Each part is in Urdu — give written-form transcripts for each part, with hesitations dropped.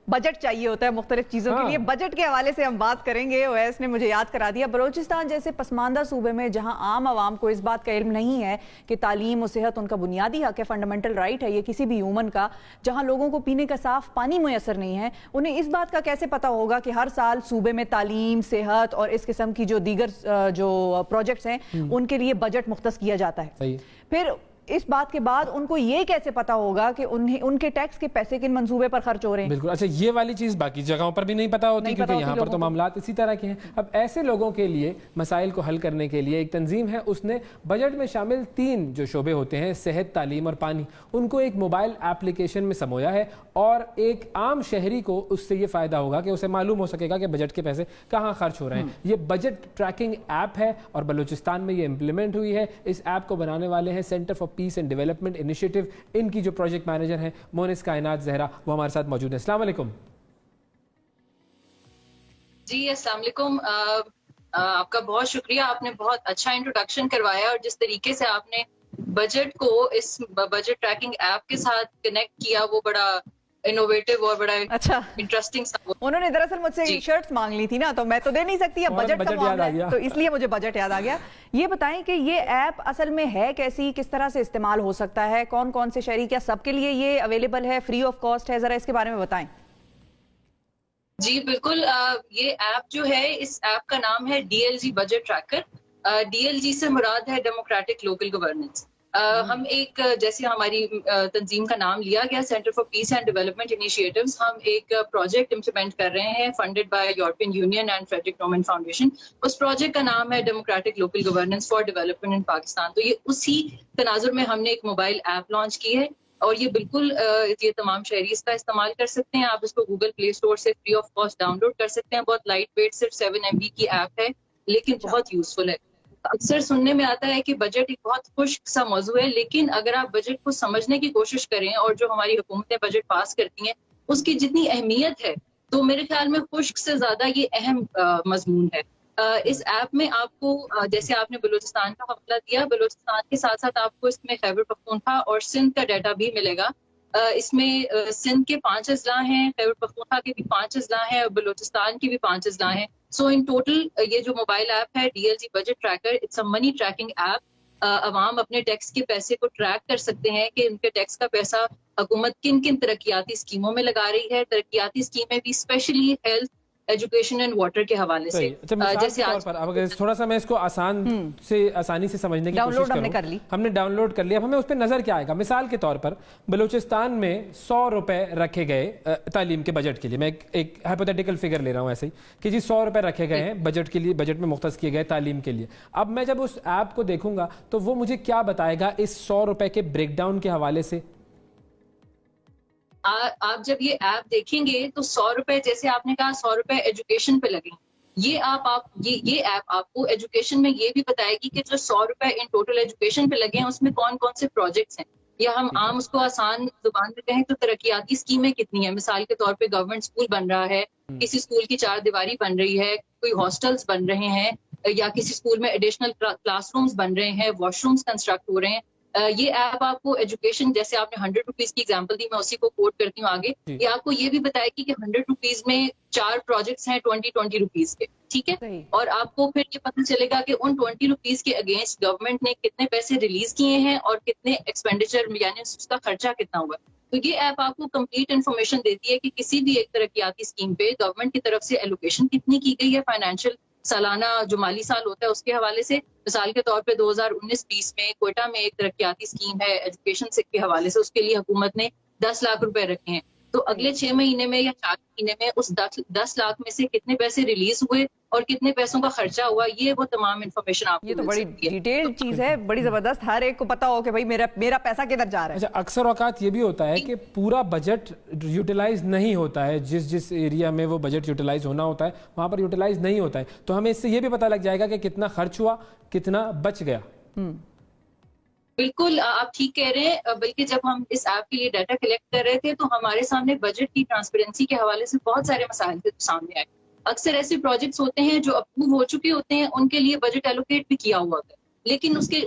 بجٹ چاہیے ہوتا ہے مختلف چیزوں کے لیے. بجٹ کے حوالے سے ہم بات کریں گے. اویس نے مجھے یاد کرا دیا, بلوچستان جیسے پسماندہ صوبے میں جہاں عام عوام کو اس بات کا علم نہیں ہے کہ تعلیم و صحت ان کا بنیادی حق ہے, فنڈامنٹل رائٹ ہے یہ کسی بھی ہیومن کا, جہاں لوگوں کو پینے کا صاف پانی میسر نہیں ہے, انہیں اس بات کا کیسے پتا ہوگا کہ ہر سال صوبے میں تعلیم, صحت اور اس قسم کی جو دیگر جو پروجیکٹس ہیں ان کے لیے بجٹ مختص کیا جاتا ہے؟ پھر اس بات کے بعد ان کو یہ کیسے پتا ہوگا کہ ان کے ٹیکس کے پیسے کن منصوبے پر خرچ ہو رہے ہیں؟ بالکل. اچھا, یہ والی چیز باقی جگہوں پر بھی نہیں پتا ہوتی کیونکہ یہاں پر تو معاملات اسی طرح کے ہیں. اب ایسے لوگوں کے لیے مسائل کو حل کرنے کے لیے ایک تنظیم ہے, اس نے بجٹ میں شامل 3 جو شعبے ہوتے ہیں, صحت, تعلیم اور پانی, ان کو ایک موبائل ایپلیکیشن میں سمویا ہے, اور ایک عام شہری کو اس سے یہ فائدہ ہوگا کہ اسے معلوم ہو سکے گا کہ بجٹ کے پیسے کہاں خرچ ہو رہے ہیں. یہ بجٹ ٹریکنگ ایپ ہے اور بلوچستان میں یہ امپلیمنٹ ہوئی ہے. اس ایپ کو بنانے والے ہیں centre for piece and development initiative. ان کی جو پروجیکٹ مینیجر ہیں مونس کائنات زہرا, وہ ہمارے ساتھ موجود ہیں. السلام علیکم. جی السلام علیکم. آپ کا بہت شکریہ, آپ نے بہت اچھا انٹروڈکشن کروایا, اور جس طریقے سے آپ نے بجٹ کو اس بجٹ ٹریکنگ ایپ کے ساتھ کنیکٹ کیا وہ بڑا انوویٹو اور بڑا اچھا انٹرسٹنگ سا. انہوں نے دراصل مجھ سے شرٹس مانگ لی تھی نا, تو میں تو دے نہیں سکتی, اب بجٹ کا معاملہ ہے تو اس لیے مجھے بجٹ یاد آ گیا. یہ بتائیں کہ یہ ایپ اصل میں ہے کیسی, کس طرح سے استعمال ہو سکتا ہے, کون کون سے شہری, کیا سب کے لیے یہ اویلیبل ہے, فری آف کاسٹ ہے, ذرا اس کے بارے میں بتائیں. جی بالکل, یہ ایپ جو ہے, اس ایپ کا نام ہے DLG بجٹ ٹریکر. DLG سے مراد ہے ڈیموکریٹک لوکل گورننس. ہم ایک, جیسے ہماری تنظیم کا نام لیا گیا Centre for piece and Development Initiatives, ہم ایک پروجیکٹ امپلیمنٹ کر رہے ہیں funded by European Union and Friedrich Naumann Foundation. اس پروجیکٹ کا نام ہے Democratic Local Governance for Development in Pakistan. تو یہ اسی تناظر میں ہم نے ایک موبائل ایپ لانچ کی ہے, اور یہ بالکل یہ تمام شہری اس کا استعمال کر سکتے ہیں. آپ اس کو گوگل پلے اسٹور سے free of cost download کر سکتے ہیں. بہت لائٹ ویٹ, صرف 7 MB کی ایپ ہے, لیکن بہت یوزفل ہے. اکثر سننے میں آتا ہے کہ بجٹ ایک بہت خشک سا موضوع ہے, لیکن اگر آپ بجٹ کو سمجھنے کی کوشش کریں, اور جو ہماری حکومتیں بجٹ پاس کرتی ہیں اس کی جتنی اہمیت ہے, تو میرے خیال میں خشک سے زیادہ یہ اہم مضمون ہے. اس ایپ میں آپ کو, جیسے آپ نے بلوچستان کا حوالہ دیا, بلوچستان کے ساتھ ساتھ آپ کو اس میں خیبر پختونخوا اور سندھ کا ڈیٹا بھی ملے گا. اس میں سندھ کے 5 اضلاع ہیں, خیبر پختونخوا کے بھی 5 اضلاع ہیں, اور بلوچستان کی بھی 5 اضلاع ہیں. سو ان ٹوٹل یہ جو موبائل ایپ ہے DLG budget tracker, it's a money tracking app. عوام اپنے ٹیکس کے پیسے کو ٹریک کر سکتے ہیں کہ ان کے ٹیکس کا پیسہ حکومت کن کن ترقیاتی اسکیموں میں لگا رہی ہے. ترقیاتی اسکیمیں بھی specially health, education and water کے حوالے سے. جیسے تھوڑا سا میں اس کو آسانی سے سمجھنے کی کوشش کروں, ہم نے ڈاؤن لوڈ کر لیا, اب ہمیں اس پہ نظر کیا آئے گا. مثال کے طور پر بلوچستان میں 100 روپے رکھے گئے تعلیم کے بجٹ کے لیے, میں ایک ہائپوتھیٹیکل فگر لے رہا ہوں ایسے ہی کہ جی 100 روپے رکھے گئے ہیں بجٹ کے لیے, بجٹ میں مختص کیے گئے تعلیم کے لیے. اب میں جب اس ایپ کو دیکھوں گا تو وہ مجھے کیا بتائے گا اس 100 روپے کے بریک ڈاؤن کے حوالے سے؟ آپ جب یہ ایپ دیکھیں گے تو 100 روپے, جیسے آپ نے کہا 100 روپے ایجوکیشن پہ لگیں, یہ ایپ آپ کو ایجوکیشن میں یہ بھی بتائے گی کہ جو 100 روپے ان ٹوٹل ایجوکیشن پہ لگے ہیں اس میں کون کون سے پروجیکٹس ہیں, یا ہم عام اس کو آسان زبان میں کہیں تو ترقیاتی اسکیمیں کتنی ہیں. مثال کے طور پہ گورنمنٹ اسکول بن رہا ہے, کسی اسکول کی 4 دیواری بن رہی ہے, کوئی ہاسٹلس بن رہے ہیں, یا کسی اسکول میں ایڈیشنل کلاس رومز بن رہے ہیں, واش رومز کنسٹرکٹ ہو رہے ہیں. یہ ایپ آپ کو ایجوکیشن, جیسے آپ نے 100 روپیز کی ایگزامپل دی, میں اسی کو کوٹ کرتی ہوں آگے, یہ آپ کو یہ بھی بتائے گی کہ 100 روپیز میں 4 پروجیکٹس ہیں 20 روپیز کے, ٹھیک ہے. اور آپ کو پھر یہ پتہ چلے گا کہ ان 20 روپیز کے اگینسٹ گورنمنٹ نے کتنے پیسے ریلیز کیے ہیں اور کتنے ایکسپینڈیچر, یعنی اس کا خرچہ کتنا ہوا. تو یہ ایپ آپ کو کمپلیٹ انفارمیشن دیتی ہے کہ کسی بھی ایک ترقیاتی اسکیم پہ گورنمنٹ کی طرف سے ایلوکیشن کتنی کی گئی ہے, فائنینشیل سالانہ جو مالی سال ہوتا ہے اس کے حوالے سے. مثال کے طور پہ 2019-20 میں کوئٹہ میں ایک ترقیاتی اسکیم ہے ایجوکیشن کے حوالے سے, اس کے لیے حکومت نے 10 لاکھ روپے رکھے ہیں. تو اگلے 6 مہینے میں یا 4 مہینے میں اس 10 لاکھ میں سے کتنے پیسے ریلیز ہوئے اور کتنے پیسوں کا خرچہ ہوا, یہ وہ تمام انفارمیشن آپ کو. یہ تو بڑی ڈیٹیل چیز ہے, بڑی زبردست, ہر ایک کو پتا ہو کہ بھائی میرا پیسہ کدھر جا رہا ہے. اکثر اوقات یہ بھی ہوتا ہے کہ پورا بجٹ یوٹیلائز نہیں ہوتا ہے, جس ایریا میں وہ بجٹ یوٹیلائز ہونا ہوتا ہے وہاں پر یوٹیلائز نہیں ہوتا ہے, تو ہمیں اس سے یہ بھی پتہ لگ جائے گا کہ کتنا خرچ ہوا, کتنا بچ گیا. بالکل آپ ٹھیک کہہ رہے ہیں. بلکہ جب ہم اس ایپ کے لیے ڈیٹا کلیکٹ کر رہے تھے تو ہمارے سامنے بجٹ کی ٹرانسپیرنسی کے حوالے سے بہت سارے مسائل سامنے آئے. اکثر ایسے پروجیکٹس ہوتے ہیں جو اپروو ہو چکے ہوتے ہیں, ان کے لیے بجٹ ایلوکیٹ بھی کیا ہوا ہوتا ہے, لیکن اس کے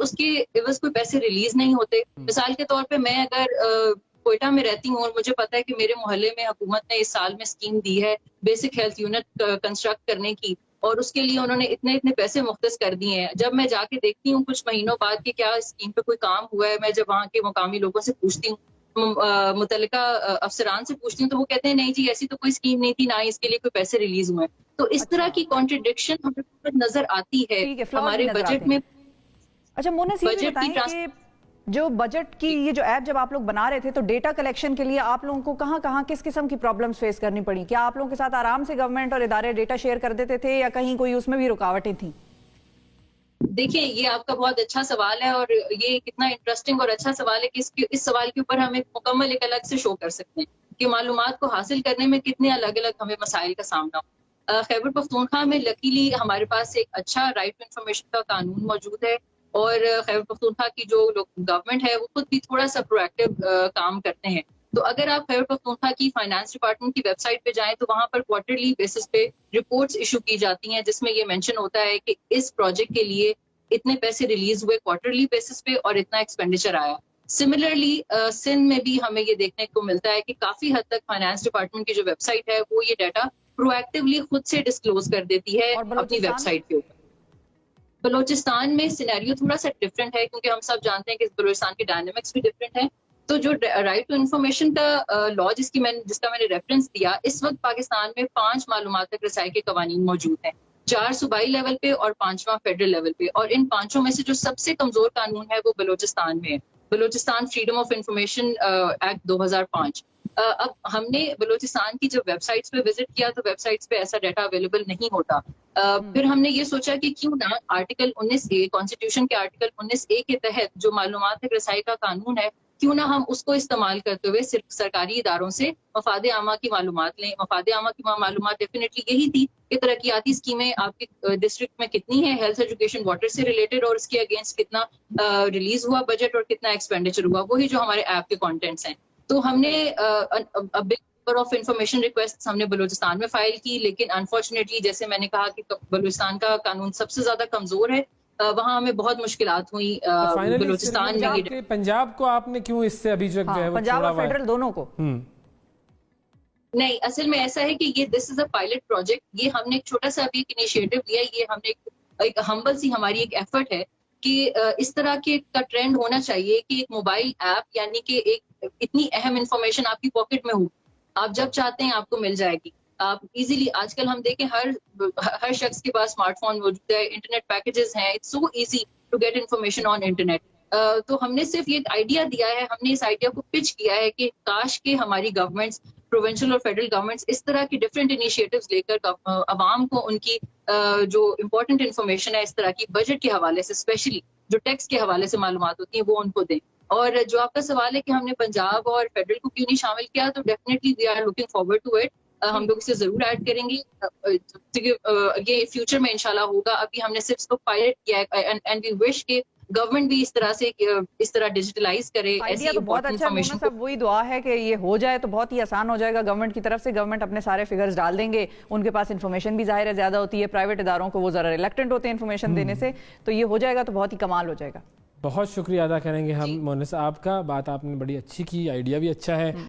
عوض کوئی پیسے ریلیز نہیں ہوتے. مثال کے طور پہ میں اگر کوئٹہ میں رہتی ہوں اور مجھے پتا ہے کہ میرے محلے میں حکومت نے اس سال میں اسکیم دی ہے بیسک ہیلتھ یونٹ کنسٹرکٹ کرنے کی، اور اس کے لیے انہوں نے اتنے پیسے مختص کر دیے ہیں. جب میں جا کے دیکھتی ہوں کچھ مہینوں بعد کہ کیا اسکیم پہ کوئی کام ہوا ہے، میں جب وہاں کے مقامی لوگوں سے پوچھتی ہوں، متعلقہ افسران سے پوچھتی ہوں، تو وہ کہتے ہیں نہیں جی ایسی تو کوئی اسکیم نہیں تھی، نہ ہی اس کے لیے کوئی پیسے ریلیز ہوئے. تو اس طرح کی کانٹرڈکشن ہمیں نظر آتی ہے ہمارے بجٹ میں. اچھا مونس، یہ بھی بتائیں کہ جو بجٹ کی یہ جو ایپ جب آپ لوگ بنا رہے تھے تو ڈیٹا کلیکشن کے لیے آپ لوگوں کو کہاں کس قسم کی پرابلمز فیس کرنی پڑی؟ کیا آپ لوگوں کے ساتھ آرام سے گورنمنٹ اور ادارے ڈیٹا شیئر کر دیتے تھے یا کہیں کوئی اس میں بھی رکاوٹیں تھیں؟ دیکھیں یہ آپ کا بہت اچھا سوال ہے، اور یہ کتنا انٹرسٹنگ اور اچھا سوال ہے کہ اس سوال کے اوپر ہم ایک مکمل ایک الگ سے شو کر سکتے ہیں کہ معلومات کو حاصل کرنے میں کتنے الگ الگ ہمیں مسائل کا سامنا ہو. خیبر پختونخوا میں لکیلی ہمارے پاس ایک اچھا رائٹ ٹو انفارمیشن کا قانون موجود ہے، اور خیبر پختونخوا کی جو گورنمنٹ ہے وہ خود بھی تھوڑا سا پرویکٹیو کام کرتے ہیں. تو اگر آپ خیبر پختونخوا کی فائنانس ڈپارٹمنٹ کی ویب سائٹ پہ جائیں تو وہاں پر کوارٹرلی بیسس پہ رپورٹس ایشو کی جاتی ہیں جس میں یہ مینشن ہوتا ہے کہ اس پروجیکٹ کے لیے اتنے پیسے ریلیز ہوئے کوارٹرلی بیسس پہ اور اتنا ایکسپینڈیچر آیا. سملرلی سندھ میں بھی ہمیں یہ دیکھنے کو ملتا ہے کہ کافی حد تک فائنانس ڈپارٹمنٹ کی جو ویب سائٹ ہے وہ یہ ڈیٹا پرو ایکٹیولی خود سے ڈسکلوز کر دیتی ہے اپنی ویب سائٹ کے اوپر. بلوچستان میں سینیریو تھوڑا سا ڈفرینٹ ہے کیونکہ ہم سب جانتے ہیں کہ بلوچستان کے ڈائنامکس بھی ڈفرینٹ ہیں. تو جو رائٹ ٹو انفارمیشن کا لا جس کا میں نے ریفرنس دیا، اس وقت پاکستان میں 5 معلومات تک رسائی کے قوانین موجود ہیں، 4 صوبائی لیول پہ اور 5واں فیڈرل لیول پہ، اور ان 5 میں سے جو سب سے کمزور قانون ہے وہ بلوچستان میں ہے، Balochistan freedom of information act 2005. اب ہم نے بلوچستان کی جب ویب سائٹس پہ وزٹ کیا تو ویب سائٹس پہ ایسا ڈیٹا اویلیبل نہیں ہوتا. پھر ہم نے یہ سوچا کہ کیوں نہ آرٹیکل 19A کانسٹیٹیوشن کے آرٹیکل 19A کے تحت جو معلومات تک رسائی کا قانون ہے، کیوں نہ ہم اس کو استعمال کرتے ہوئے صرف سرکاری اداروں سے مفاد عامہ کی معلومات لیں. مفاد عامہ کی معلومات ڈیفینیٹلی یہی تھی کہ ترقیاتی اسکیمیں آپ کے ڈسٹرکٹ میں کتنی ہیں، ہیلتھ ایجوکیشن واٹر سے ریلیٹڈ، اور اس کے اگینسٹ کتنا ریلیز ہوا بجٹ اور کتنا ایکسپینڈیچر ہوا، وہی جو ہمارے ایپ کے کانٹینٹس ہیں. تو ہم نے big number of information request ہم نے بلوچستان میں فائل کی، لیکن انفارچونیٹلی جیسے میں نے کہا کہ بلوچستان کا قانون سب سے زیادہ کمزور ہے، وہاں ہمیں بہت مشکلات ہوئی. بلوچستان میں پنجاب کو آپ نے کیوں اس سے ابھی جو پنجاب اور فیڈرل دونوں کو نہیں، اصل میں ایسا ہے کہ یہ دس از اے پائلٹ پروجیکٹ. یہ ہم نے ایک چھوٹا سا ابھی ایک انیشیٹو لیا، یہ ہم نے ایک ہمبل سی ہماری ایک ایفرٹ ہے کہ اس طرح کے کا ٹرینڈ ہونا چاہیے کہ ایک موبائل ایپ یعنی کہ ایک اتنی اہم انفارمیشن آپ کی پاکٹ میں ہو، آپ جب چاہتے ہیں آپ کو مل جائے گی. آپ ایزیلی آج کل ہم دیکھیں ہر شخص کے پاس اسمارٹ فون موجود ہے، انٹرنیٹ پیکیجز ہیں، it's so easy to get information on internet. تو ہم نے صرف یہ آئیڈیا دیا ہے، ہم نے اس آئیڈیا کو پچ کیا ہے کہ کاش کے ہماری گورنمنٹس پروونشل اور فیڈرل گورنمنٹس اس طرح کی ڈفرینٹ انیشیٹوز لے کر عوام کو ان کی جو امپورٹنٹ انفارمیشن ہے اس طرح کی بجٹ کے حوالے سے، اسپیشلی جو ٹیکس کے حوالے سے معلومات ہوتی ہیں، وہ ان کو دیں. اور جو آپ کا سوال ہے کہ ہم نے پنجاب اور فیڈرل کو کیوں نہیں شامل کیا، تو definitely we are looking forward to it. ہم لوگ اسے ضرور ایڈ کریں گے، یہ فیوچر میں انشاءاللہ ہوگا. ابھی ہم نے صرف اس کو پائلٹ کیا ہے، اینڈ وی وش کہ گورنمنٹ بھی اس طرح ڈیجیٹلائز کرے. آئیڈیا تو بہت اچھا ہے، سب وہی دعا ہے کہ یہ ہو جائے تو بہت ہی آسان ہو جائے گا. گورنمنٹ کی طرف سے گورنمنٹ اپنے سارے فگرز ڈال دیں گے، ان کے پاس انفارمیشن بھی ظاہر ہے زیادہ ہوتی ہے، پرائیویٹ اداروں کو وہ ذرا ریلیکٹنٹ ہوتے ہیں انفارمیشن دینے سے، تو یہ ہو جائے گا تو بہت ہی کمال ہو جائے گا. بہت شکریہ ادا کریں گے ہم مونس آپ کا، بات آپ نے بڑی اچھی کی، آئیڈیا بھی اچھا ہے.